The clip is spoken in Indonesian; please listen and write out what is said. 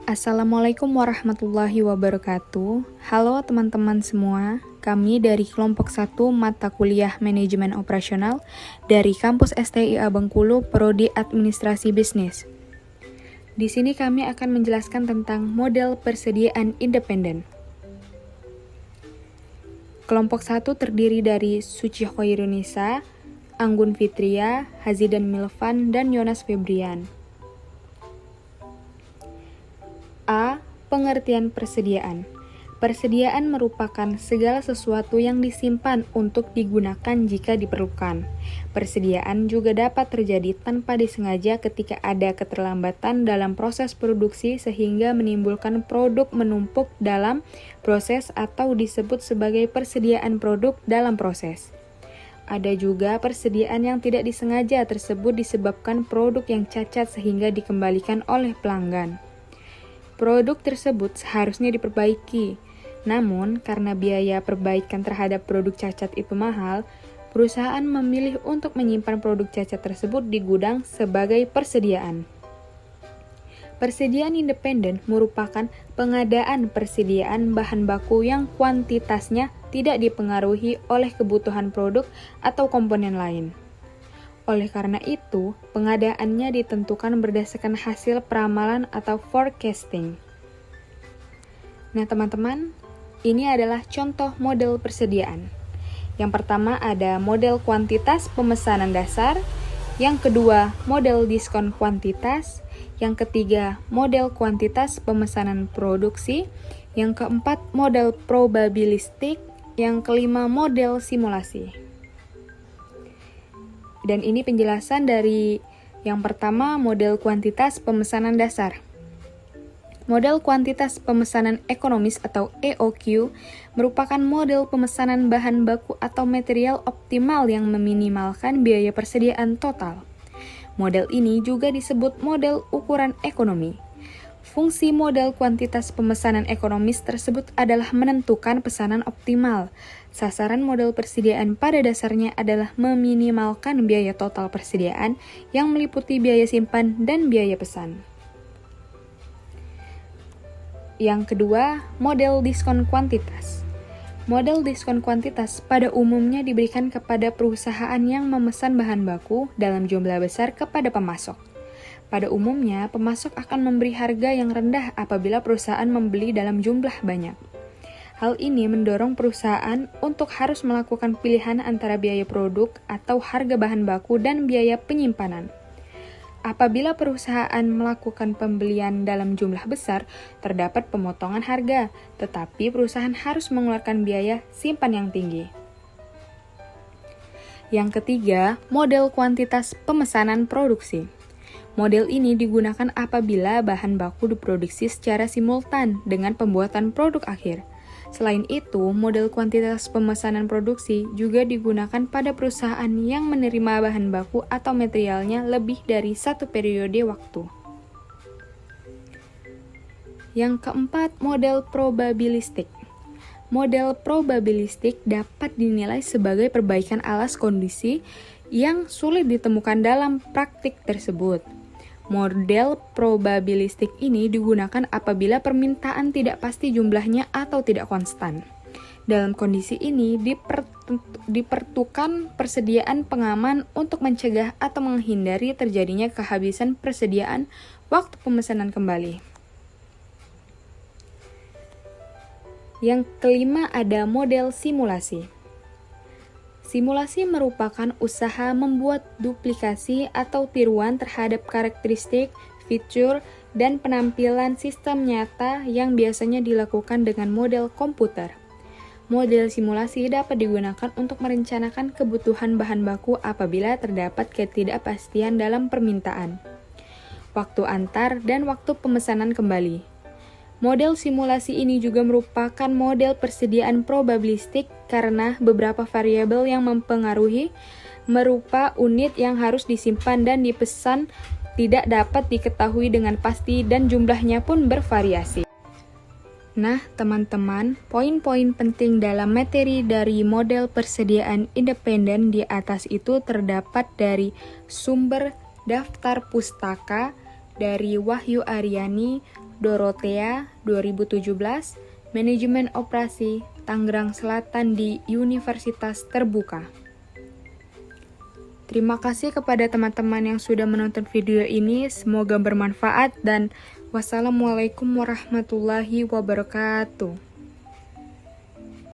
Assalamualaikum warahmatullahi wabarakatuh. Halo teman-teman semua, kami dari kelompok 1 mata kuliah Manajemen Operasional dari kampus STIA Bengkulu, Prodi Administrasi Bisnis. Di sini kami akan menjelaskan tentang model persediaan independen. Kelompok 1 terdiri dari Suci Khairunisa, Anggun Fitria, Hazidan Milvan, dan Yonas Febrian. A. Pengertian persediaan. Persediaan merupakan segala sesuatu yang disimpan untuk digunakan jika diperlukan. Persediaan juga dapat terjadi tanpa disengaja ketika ada keterlambatan dalam proses produksi sehingga menimbulkan produk menumpuk dalam proses atau disebut sebagai persediaan produk dalam proses. Ada juga persediaan yang tidak disengaja tersebut disebabkan produk yang cacat sehingga dikembalikan oleh pelanggan. Produk tersebut seharusnya diperbaiki, namun karena biaya perbaikan terhadap produk cacat itu mahal, perusahaan memilih untuk menyimpan produk cacat tersebut di gudang sebagai persediaan. Persediaan independen merupakan pengadaan persediaan bahan baku yang kuantitasnya tidak dipengaruhi oleh kebutuhan produk atau komponen lain. Oleh karena itu, pengadaannya ditentukan berdasarkan hasil peramalan atau forecasting. Nah, teman-teman, ini adalah contoh model persediaan. Yang pertama ada model kuantitas pemesanan dasar, yang kedua model diskon kuantitas, yang ketiga model kuantitas pemesanan produksi, yang keempat model probabilistik, yang kelima model simulasi. Dan ini penjelasan dari yang pertama model kuantitas pemesanan dasar. Model kuantitas pemesanan ekonomis atau EOQ merupakan model pemesanan bahan baku atau material optimal yang meminimalkan biaya persediaan total. Model ini juga disebut model ukuran ekonomi. Fungsi model kuantitas pemesanan ekonomis tersebut adalah menentukan pesanan optimal. Sasaran model persediaan pada dasarnya adalah meminimalkan biaya total persediaan yang meliputi biaya simpan dan biaya pesan. Yang kedua, model diskon kuantitas. Model diskon kuantitas pada umumnya diberikan kepada perusahaan yang memesan bahan baku dalam jumlah besar kepada pemasok. Pada umumnya, pemasok akan memberi harga yang rendah apabila perusahaan membeli dalam jumlah banyak. Hal ini mendorong perusahaan untuk harus melakukan pilihan antara biaya produk atau harga bahan baku dan biaya penyimpanan. Apabila perusahaan melakukan pembelian dalam jumlah besar, terdapat pemotongan harga, tetapi perusahaan harus mengeluarkan biaya simpan yang tinggi. Yang ketiga, model kuantitas pemesanan produksi. Model ini digunakan apabila bahan baku diproduksi secara simultan dengan pembuatan produk akhir. Selain itu, model kuantitas pemesanan produksi juga digunakan pada perusahaan yang menerima bahan baku atau materialnya lebih dari satu periode waktu. Yang keempat, model probabilistik. Model probabilistik dapat dinilai sebagai perbaikan alas kondisi yang sulit ditemukan dalam praktik tersebut. Model probabilistik ini digunakan apabila permintaan tidak pasti jumlahnya atau tidak konstan. Dalam kondisi ini, diperlukan persediaan pengaman untuk mencegah atau menghindari terjadinya kehabisan persediaan waktu pemesanan kembali. Yang kelima ada model simulasi. Simulasi merupakan usaha membuat duplikasi atau tiruan terhadap karakteristik, fitur, dan penampilan sistem nyata yang biasanya dilakukan dengan model komputer. Model simulasi dapat digunakan untuk merencanakan kebutuhan bahan baku apabila terdapat ketidakpastian dalam permintaan, waktu antar, dan waktu pemesanan kembali. Model simulasi ini juga merupakan model persediaan probabilistik karena beberapa variabel yang mempengaruhi merupa unit yang harus disimpan dan dipesan tidak dapat diketahui dengan pasti dan jumlahnya pun bervariasi. Nah, teman-teman, poin-poin penting dalam materi dari model persediaan independen di atas itu terdapat dari sumber daftar pustaka dari Wahyu Aryani Dorothea 2017, Manajemen Operasi, Tangerang Selatan di Universitas Terbuka. Terima kasih kepada teman-teman yang sudah menonton video ini, semoga bermanfaat dan wassalamualaikum warahmatullahi wabarakatuh.